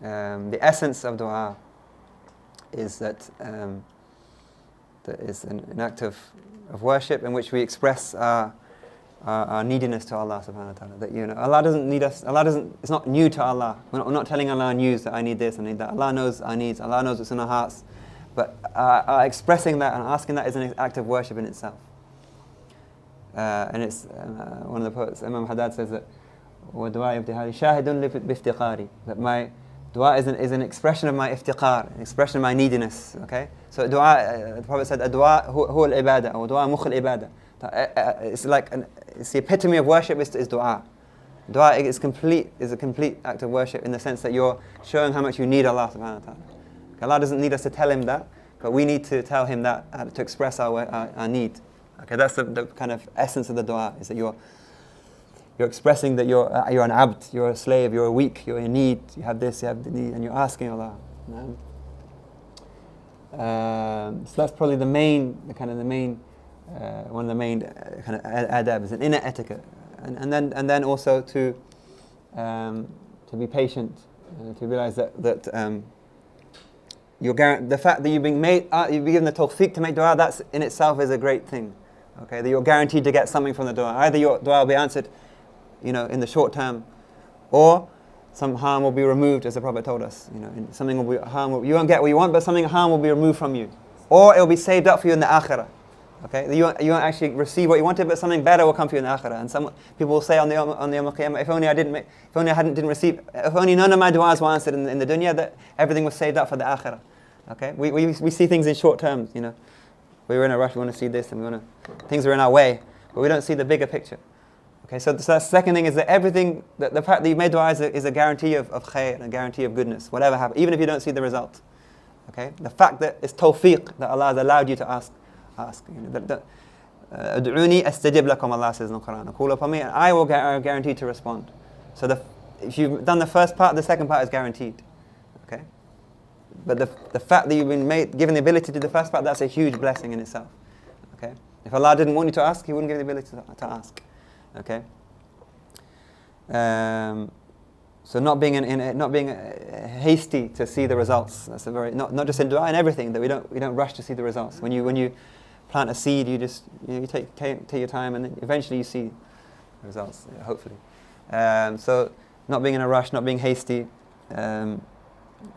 the essence of dua is that that is an act of worship in which we express our neediness to Allah subhanahu wa ta'ala. That, you know, Allah doesn't need us. It's not new to Allah. We're not telling Allah news that I need this, I need that. Allah knows our needs. Allah knows what's in our hearts. But expressing that and asking that is an act of worship in itself. And it's one of the poets, Imam Haddad, says that وَدُعَاءِ ابْتِهَارِ شَاهِدٌ بِافْتِقَارِ, that my dua is an expression of my iftiqar, an expression of my neediness. Okay, so dua, the Prophet said, dua huwa al-ibadah, or dua mukh al-ibadah. It's like it's the epitome of worship is dua. Dua is a complete act of worship in the sense that you're showing how much you need Allah subhanahu wa ta'ala. Allah doesn't need us to tell Him that, but we need to tell Him that to express our need. Okay, that's the kind of essence of the dua, is that you're expressing that you're an abd, you're a slave, you're weak, you're in need, you have this, you have the need, and you're asking Allah. So that's probably one of the main kind of adab, is an inner etiquette, and then also to be patient, to realize that the fact that you've been given the tawfiq to make dua, that's in itself is a great thing. Okay, that you're guaranteed to get something from the dua. Either your dua will be answered, you know, in the short term, or some harm will be removed, as the Prophet told us. You know, something will be harm. You won't get what you want, but something harm will be removed from you, or it will be saved up for you in the akhirah. Okay, you won't actually receive what you wanted, but something better will come for you in the akhirah. And some people will say on the Yawm al-Qiyamah, if only none of my du'as were answered in the dunya, that everything was saved up for the akhirah. Okay, we see things in short terms. You know, we were in a rush, we want to see this, and things are in our way, but we don't see the bigger picture. Okay, so the second thing is that everything, the fact that you made dua is a guarantee of khair, a guarantee of goodness, whatever happens, even if you don't see the result. Okay, the fact that it's tawfiq, that Allah has allowed you to ask. Ad'uni astajib lakum, Allah says in the Quran. Call upon me and I will guarantee to respond. So if you've done the first part, the second part is guaranteed. Okay, but the fact that you've been given the ability to do the first part, that's a huge blessing in itself. Okay, if Allah didn't want you to ask, He wouldn't give you the ability to ask. Okay. So not being hasty to see the results. That's not just in dua, in everything, that we don't rush to see the results. When you plant a seed, you take your time, and then eventually you see the results. Hopefully. So not being in a rush, not being hasty,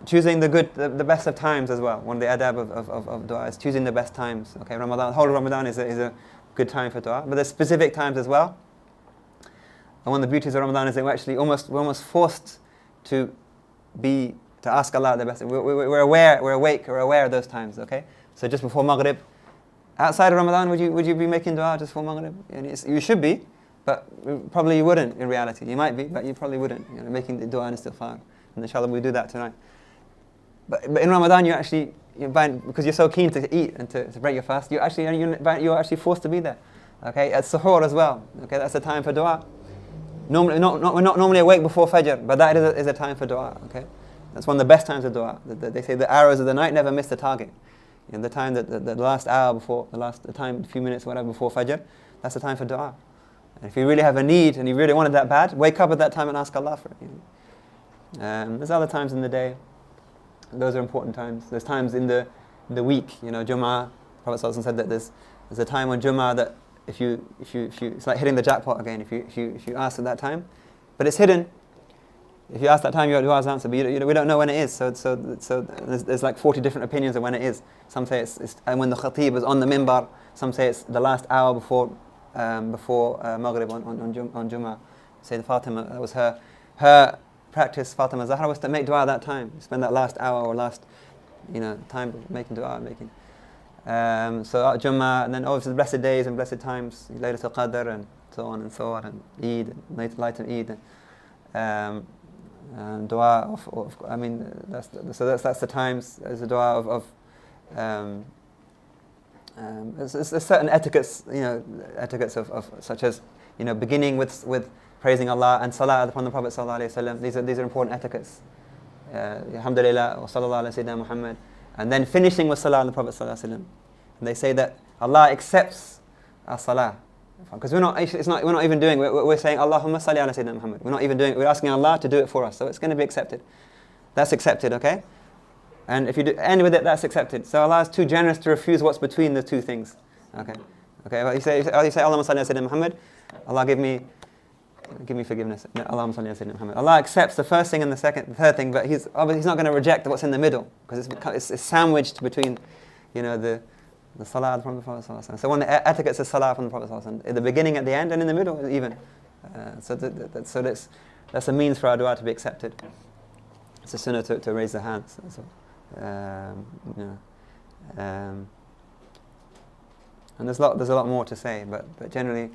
choosing the best of times as well. One of the adab of dua is choosing the best times. Okay, Ramadan, the whole of Ramadan is a good time for dua, but there's specific times as well. And one of the beauties of Ramadan is that we're almost forced to ask Allah the best. We're aware, we're awake, we're aware of those times. Okay, so just before Maghrib, outside of Ramadan, would you be making dua just before Maghrib? You should be, but probably you wouldn't in reality. You might be, but you probably wouldn't. Making the dua and istighfar, and inshallah we'll do that tonight. But in Ramadan, because you're so keen to eat and to break your fast, you're actually forced to be there. Okay, at suhoor as well. Okay, that's a time for dua. Normally, we're not normally awake before Fajr, but that is a time for dua. Okay, that's one of the best times of dua. They say the arrows of the night never miss the target. The time that the last hour before, a few minutes, whatever, before Fajr, that's the time for dua. And if you really have a need and you really want it that bad, wake up at that time and ask Allah for it. There's other times in the day. Those are important times. There's times in the week. Jummah. Prophet ﷺ said that there's a time on Jummah that if you it's like hitting the jackpot again. If you ask at that time, but it's hidden. If you ask that time, your dua is answered, but we don't know when it is. So there's like 40 different opinions of when it is. Some say it's when the khatib is on the minbar. Some say it's the last hour before Maghrib on Jummah. Say Fatima, that was her practice. Fatima Zahra was to make dua at that time. Spend that last hour or last time making dua, so Jummah, and then obviously the blessed days and blessed times, Laylatul Qadr and so on, and Eid, night of Eid. Dua that's the times. There's a dua of there's certain etiquettes, of such as beginning with praising Allah and salat upon the Prophet sallallahu alaihi wasallam. These are important etiquettes. Alhamdulillah wa sallallahu ala sayyidina Muhammad, and then finishing with salat on the Prophet sallallahu alaihi wasallam. And they say that Allah accepts our salah. Because we're not even doing. We're saying Allahumma salli ala sayyidina Muhammad. We're not even doing. We're asking Allah to do it for us, so it's going to be accepted. that's accepted, okay? And if you end with it, that's accepted. So Allah is too generous to refuse what's between the two things. Okay. Okay. Well, you say Allahumma salli ala Sayyidina Muhammad. Allah give me forgiveness. No, Allahumma salli ala Sayyidina Muhammad. Allah accepts the first thing and the third thing, but He's not going to reject what's in the middle, because it's sandwiched between, the salah from the Prophet sallallahu alaihi wasallam. So one of the etiquettes is salah from the Prophet sallallahu alaihi wasallam, at the beginning, at the end, and in the middle even. So that's a means for our dua to be accepted. It's a sunnah to raise the hands. So, and there's a lot more to say, but generally,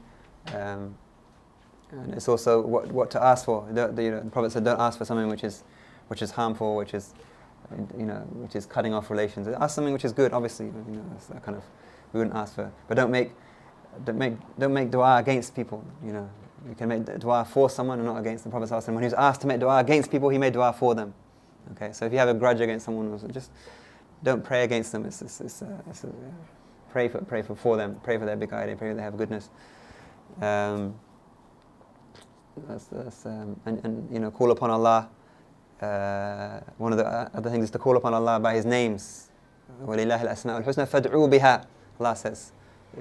and it's also what to ask for. The Prophet said, don't ask for something which is harmful, which is cutting off relations. Ask something which is good. Obviously, that's that kind of, we wouldn't ask for, but don't make dua against people. You can make dua for someone and not against. The Prophet ﷺ, when he was asked to make dua against people, he made dua for them. Okay, so if you have a grudge against someone, just don't pray against them. Pray for them. Pray for their bigayah. Pray that they have goodness. And call upon Allah. One of the other things is to call upon Allah by His names. وَلِلَّهِ الْأَسْمَاءُ الْحُسْنَى فَادْعُوا بِهَا. Allah says.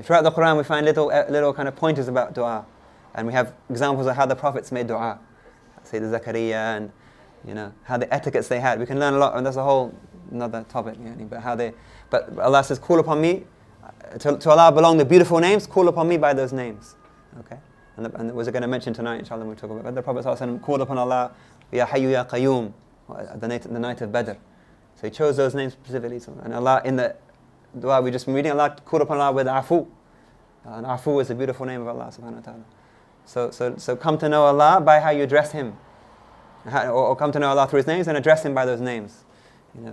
Throughout the Quran we find little kind of pointers about dua. And we have examples of how the prophets made dua. Sayyidina Zakaria, and how the etiquettes they had. We can learn a lot, and that's a whole another topic. But Allah says, call upon me. To Allah belong the beautiful names. Call upon me by those names. Okay. And we're going to mention tonight, inshallah, when we talk about it. But the Prophet ﷺ called upon Allah, Ya Hayyu Ya Qayyum, the night of Badr. So he chose those names specifically. And Allah, in the dua we just been reading, Allah called upon Allah with Afu. And Afu is a beautiful name of Allah subhanahu wa ta'ala. So come to know Allah by how you address Him. Or come to know Allah through His names and address Him by those names.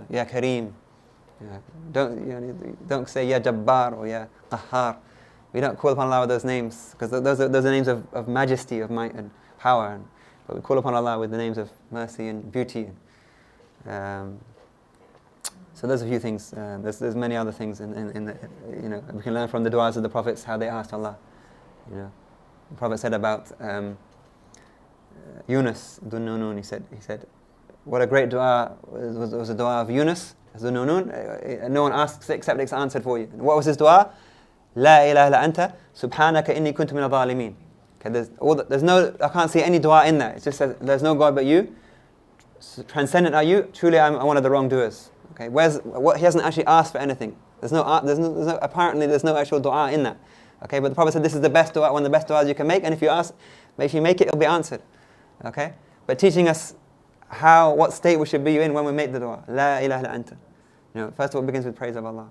Ya Kareem. Don't say Ya Jabbar or Ya Qahhar. We don't call upon Allah with those names, because those are names of majesty, of might and power. But we call upon Allah with the names of mercy and beauty. So there's a few things. There's many other things in the, we can learn from the du'as of the prophets how they asked Allah. The Prophet said about Yunus, Dunnunun, he said, what a great dua was a dua of Yunus, Dunnunun. No one asks except it's answered for you. And what was his dua? La ilaha illa anta, subhanaka inni kuntu min al-zalimin. Okay, I can't see any dua in that. It just says, there's no God but you. Transcendent are you. Truly, I'm one of the wrongdoers. Okay, he hasn't actually asked for anything. Apparently, there's no actual dua in that. Okay, but the Prophet said this is the best dua, one of the best duas you can make, and if you make it, it'll be answered. Okay, but teaching us what state we should be in when we make the dua. La ilaha illa anta. First of all, it begins with praise of Allah.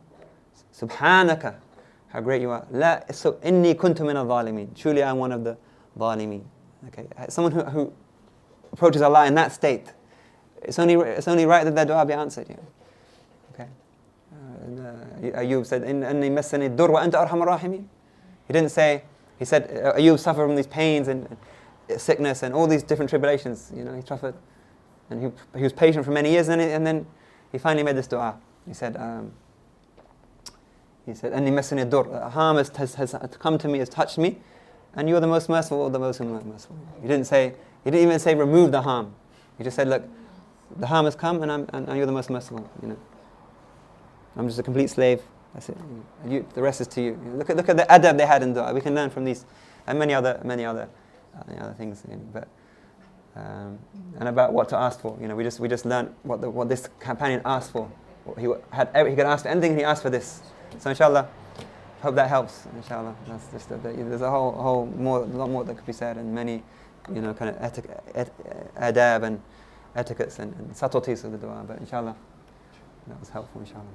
Subhanaka. How great you are. So inni kuntu min al-zalimin. Truly I am one of the zalimeen. Okay. Someone who approaches Allah in that state, it's only right that their dua be answered. Okay. Ayub said, Inni massani dur wa anta arhamar rahimin. He didn't say, he said, Ayub suffered from these pains and sickness and all these different tribulations. He suffered. And he was patient for many years, and then he finally made this dua. He said, Anni massani dur, harm has come to me, has touched me, and you are the most merciful of the most merciful. He didn't even say remove the harm. He just said, look, the harm has come, and you're the most merciful. I'm just a complete slave. That's it. The rest is to you. Look at the adab they had in dua. We can learn from these and many other things. But and about what to ask for. We just learned what this companion asked for. He could ask for anything, and he asked for this. So inshallah, hope that helps. Inshallah, that's just there's a lot more that could be said, and many kind of adab and etiquettes and subtleties of the dua. But inshallah, that was helpful. Inshallah.